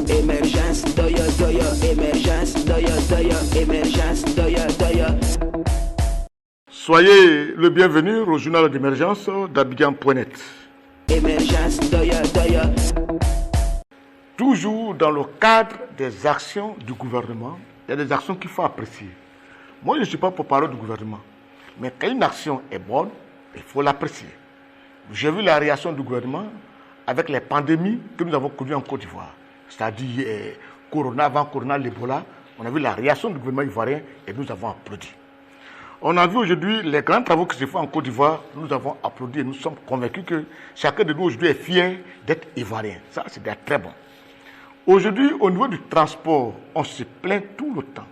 Émergence, doya, doya, émergence, doya, doya, émergence, doya, doya. Soyez le bienvenu au journal d'émergence d'Abidjan.net. Émergence, doya, doya. Toujours dans le cadre des actions du gouvernement, il y a des actions qu'il faut apprécier. Moi, je ne suis pas pour parler du gouvernement. Mais quand une action est bonne, il faut l'apprécier. J'ai vu la réaction du gouvernement avec les pandémies que nous avons connues en Côte d'Ivoire. C'est-à-dire Corona, avant Corona, l'Ebola. On a vu la réaction du gouvernement ivoirien et nous avons applaudi. On a vu aujourd'hui les grands travaux qui se font en Côte d'Ivoire. Nous avons applaudi et nous sommes convaincus que chacun de nous aujourd'hui est fier d'être ivoirien. Ça, c'est très bon. Aujourd'hui, au niveau du transport, on se plaint tout le temps.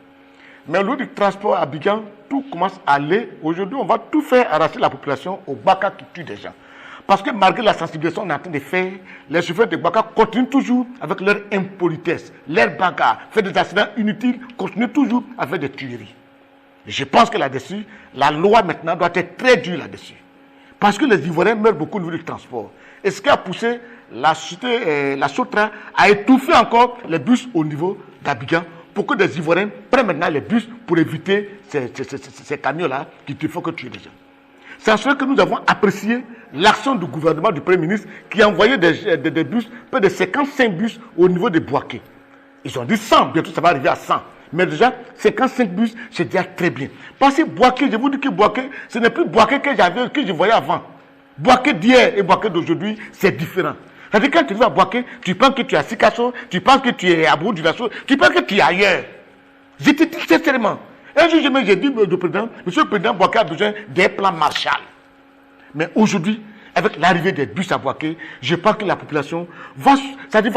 Mais au niveau du transport à Abidjan, tout commence à aller. Aujourd'hui, on va tout faire arracher la population au Baka qui tue des gens. Parce que malgré la sensibilisation qu'on est en train de faire, les chauffeurs de Baka continuent toujours avec leur impolitesse, leur bagarre, faire des accidents inutiles, continuent toujours à faire des tueries. Et je pense que là-dessus, la loi maintenant doit être très dure là-dessus. Parce que les Ivoiriens meurent beaucoup au niveau du transport. Et ce qui a poussé la société, la Sotra, à étouffer encore les bus au niveau d'Abidjan pour que des Ivoiriens prennent maintenant les bus pour éviter ces camions-là qui ne font que tuer les gens. C'est en cela que nous avons apprécié l'action du gouvernement du Premier ministre qui a envoyé des bus, près de 55 bus au niveau de Bouaké. Ils ont dit 100, bientôt ça va arriver à 100. Mais déjà, 55 bus, c'est déjà très bien. Parce que Bouaké, je vous dis que Bouaké, ce n'est plus Bouaké que je voyais avant. Bouaké d'hier et Bouaké d'aujourd'hui, c'est différent. C'est-à-dire quand tu vas à Bouaké, tu penses que tu es à Sikasso, tu penses que tu es à Bourg-du-Lasso, tu penses que tu es ailleurs. Je te dis sincèrement. Un jour, j'ai dit au président, monsieur le président, Bouaké a besoin d'un plan Marshall. Mais aujourd'hui, avec l'arrivée des bus à Bouaké, je pense que la population va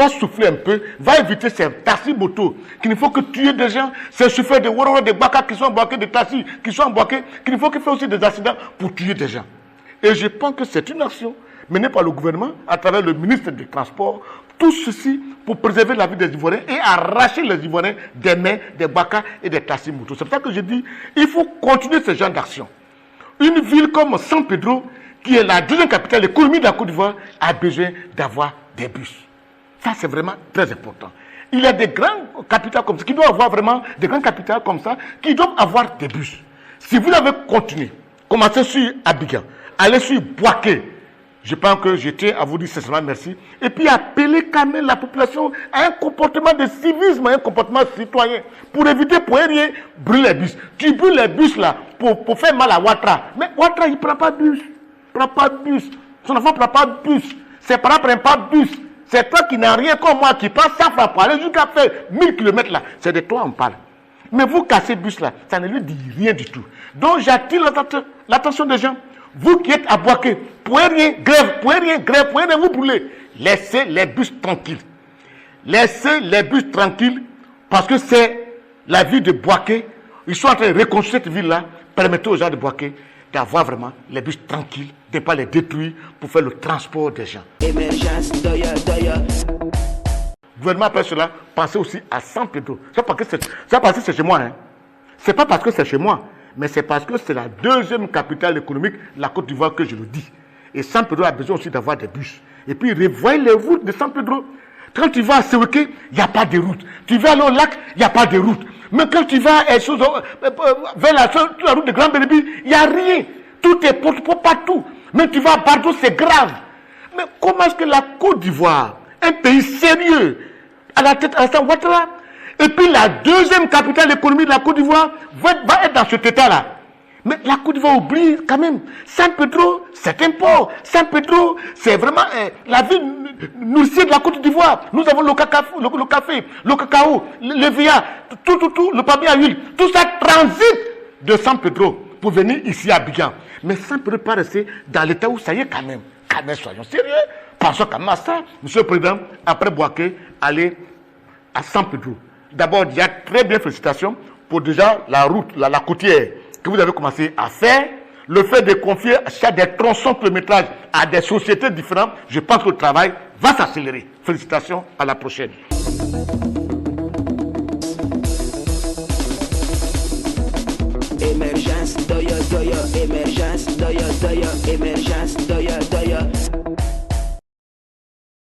souffler un peu, va éviter ces taxis motos qu'il ne faut que tuer des gens, ces chauffeurs de Wororo, de Baka qui sont en Bouaké, de taxis qui sont en Bouaké, qu'il ne faut qu'ils fassent aussi des accidents pour tuer des gens. Et je pense que c'est une action menée par le gouvernement à travers le ministre des Transports. Tout ceci pour préserver la vie des Ivoiriens et arracher les Ivoiriens des mains des Baka et des taxis motos. C'est pour ça que je dis il faut continuer ce genre d'action. Une ville comme San Pedro, qui est la deuxième capitale économique de la Côte d'Ivoire, a besoin d'avoir des bus. Ça, c'est vraiment très important. Il y a des grandes capitales comme ça, qui doivent avoir vraiment des grandes capitales comme ça, qui doivent avoir des bus. Si vous avez continué, commencez sur Abidjan, allez sur Bouaké, je pense que je tiens à vous dire sincèrement merci. Et puis appeler quand même la population à un comportement de civisme, à un comportement citoyen. Pour éviter, pour rien, brûler les bus. Tu brûles les bus là pour faire mal à Ouattara. Mais Ouattara, il ne prend pas de bus. Il ne prend pas de bus. Son enfant ne prend pas de bus. Ses parents ne prennent pas de bus. C'est toi qui n'as rien comme moi, qui prend 100 francs pour aller jusqu'à faire 1000 km là. C'est de toi on parle. Mais vous cassez le bus là, ça ne lui dit rien du tout. Donc j'attire l'attention des gens. Vous qui êtes à Bouaké, pouvez rien vous brûler. Laissez les bus tranquilles. Laissez les bus tranquilles parce que c'est la ville de Bouaké. Ils sont en train de reconstruire cette ville-là. Permettez aux gens de Bouaké d'avoir vraiment les bus tranquilles, de ne pas les détruire pour faire le transport des gens. Émergence, doya, doya. Le gouvernement après cela, pensez aussi à San Pedro. C'est parce que c'est chez moi. Hein. C'est pas parce que c'est chez moi. Mais c'est parce que c'est la deuxième capitale économique de la Côte d'Ivoire que je le dis. Et San Pedro a besoin aussi d'avoir des bus. Et puis, revoyez les routes de San Pedro. Quand tu vas à Seweke, il n'y a pas de route. Tu vas aller au lac, il n'y a pas de route. Mais quand tu vas vers la route de Grand Bénébi, il n'y a rien. Tout est partout. Mais tu vas à Bardo, c'est grave. Mais comment est-ce que la Côte d'Ivoire, un pays sérieux, à la tête à Ouattara, et puis la deuxième capitale économique de la Côte d'Ivoire va être dans cet état-là. Mais la Côte d'Ivoire oublie quand même. San Pedro, c'est un port. San Pedro, c'est vraiment la ville nourricière de la Côte d'Ivoire. Nous avons le café, le cacao, le via, tout, le papier à huile. Tout ça transite de San Pedro pour venir ici à Abidjan. Mais San Pedro pas rester dans l'état où ça y est quand même. Quand même, soyons sérieux. Pensons quand même à ça. Monsieur le Président, après Bouaké, aller à San Pedro. D'abord, il y a très bien félicitations pour déjà la route, la côtière que vous avez commencé à faire. Le fait de confier des tronçons kilométrage à des sociétés différentes, je pense que le travail va s'accélérer. Félicitations, à la prochaine. Émergence, doya, doya, émergence, doya, doya, émergence, doya, doya. doya